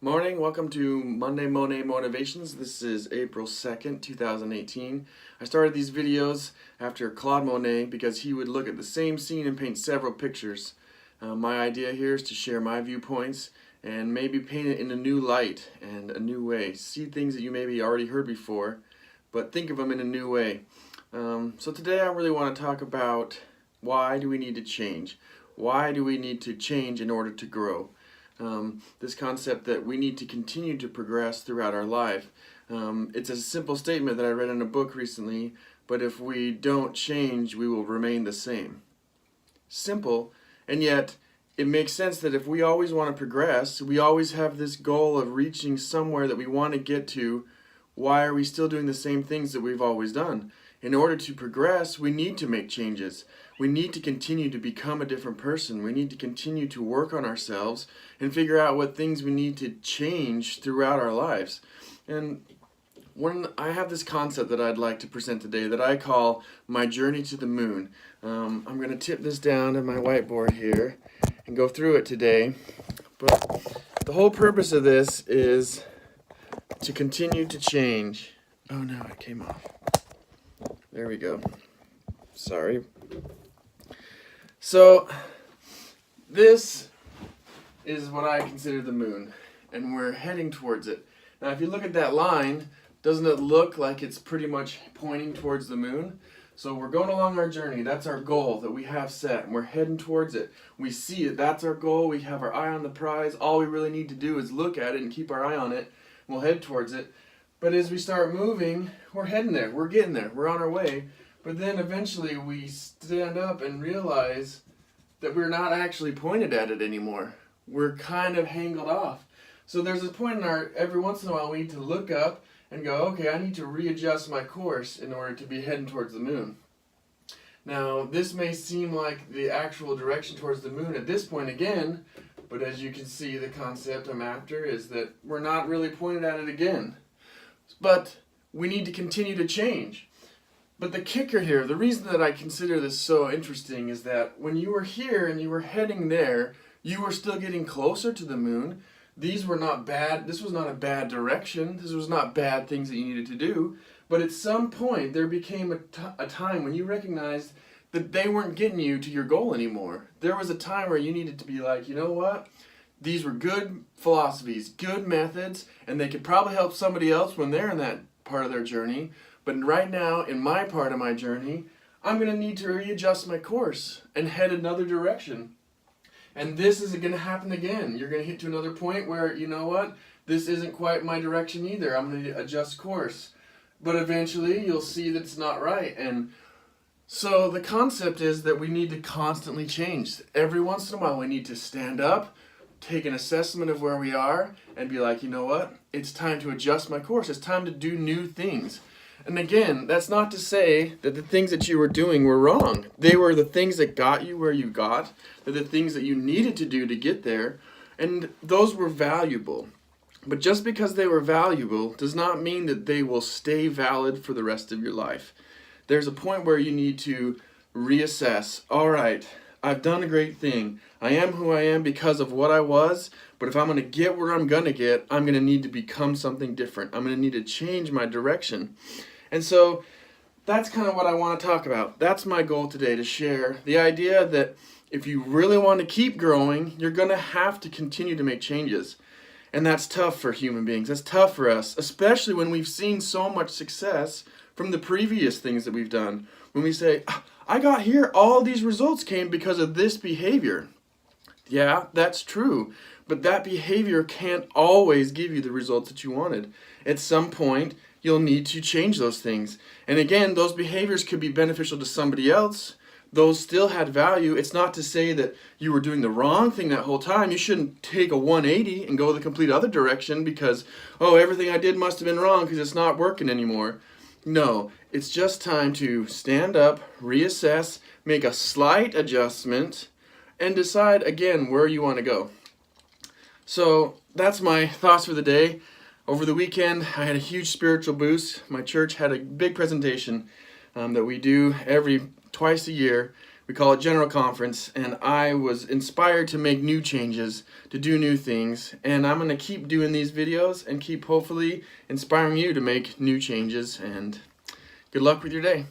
Morning, welcome to Monday Monet Motivations. This is April 2nd, 2018. I started these videos after Claude Monet because he would look at the same scene and paint several pictures. My idea here is to share my viewpoints and maybe paint it in a new light and a new way. See things that you maybe already heard before, but think of them in a new way. So today I really want to talk about why do we need to change? Why do we need to change in order to grow? This concept that we need to continue to progress throughout our life. It's a simple statement that I read in a book recently, but if we don't change, we will remain the same. Simple, and yet it makes sense that if we always want to progress, we always have this goal of reaching somewhere that we want to get to, why are we still doing the same things that we've always done? In order to progress, we need to make changes. We need to continue to become a different person. We need to continue to work on ourselves and figure out what things we need to change throughout our lives. And I have this concept that I'd like to present today that I call my journey to the moon. I'm going to tip this down to my whiteboard here and go through it today. But the whole purpose of this is to continue to change. Oh no, it came off. There we go. Sorry. So, this is what I consider the moon, and we're heading towards it. Now, if you look at that line, doesn't it look like it's pretty much pointing towards the moon? So we're going along our journey. That's our goal that we have set, and we're heading towards it. We see it. That's our goal. We have our eye on the prize. All we really need to do is look at it and keep our eye on it. We'll head towards it. But as we start moving, we're heading there. We're getting there. We're on our way. But then eventually we stand up and realize that we're not actually pointed at it anymore. We're kind of angled off. So there's a point in every once in a while we need to look up and go, okay, I need to readjust my course in order to be heading towards the moon. Now, this may seem like the actual direction towards the moon at this point again, but as you can see, the concept I'm after is that we're not really pointed at it again. But we need to continue to change. But the kicker here, the reason that I consider this so interesting is that when you were here and you were heading there, you were still getting closer to the moon. These were not bad, this was not a bad direction, this was not bad things that you needed to do, but at some point there became a time when you recognized that they weren't getting you to your goal anymore. There was a time where you needed to be like, you know what? These were good philosophies, good methods, and they could probably help somebody else when they're in that part of their journey. But right now, in my part of my journey, I'm going to need to readjust my course and head another direction. And this is going to happen again. You're going to hit to another point where, you know what, this isn't quite my direction either. I'm going to adjust course. But eventually, you'll see that it's not right. And so the concept is that we need to constantly change. Every once in a while, we need to stand up, take an assessment of where we are, and be like, you know what, it's time to adjust my course. It's time to do new things. And again, that's not to say that the things that you were doing were wrong. They were the things that got you where you got. They're the things that you needed to do to get there. And those were valuable. But just because they were valuable does not mean that they will stay valid for the rest of your life. There's a point where you need to reassess. All right, I've done a great thing. I am who I am because of what I was, but if I'm going to get where I'm going to get, I'm going to need to become something different. I'm going to need to change my direction. And so that's kind of what I want to talk about. That's my goal today, to share the idea that if you really want to keep growing, you're going to have to continue to make changes. And that's tough for human beings. That's tough for us, especially when we've seen so much success from the previous things that we've done. When we say, I got here, all these results came because of this behavior. Yeah, that's true. But that behavior can't always give you the results that you wanted. At some point, you'll need to change those things. And again, those behaviors could be beneficial to somebody else. Those still had value. It's not to say that you were doing the wrong thing that whole time. You shouldn't take a 180 and go the complete other direction because, oh, everything I did must have been wrong because it's not working anymore. No, it's just time to stand up, reassess, make a slight adjustment, and decide again where you want to go. So that's my thoughts for the day. Over the weekend, I had a huge spiritual boost. My church had a big presentation that we do twice a year We call it General Conference, and I was inspired to make new changes, to do new things, and I'm going to keep doing these videos and keep hopefully inspiring you to make new changes, and good luck with your day.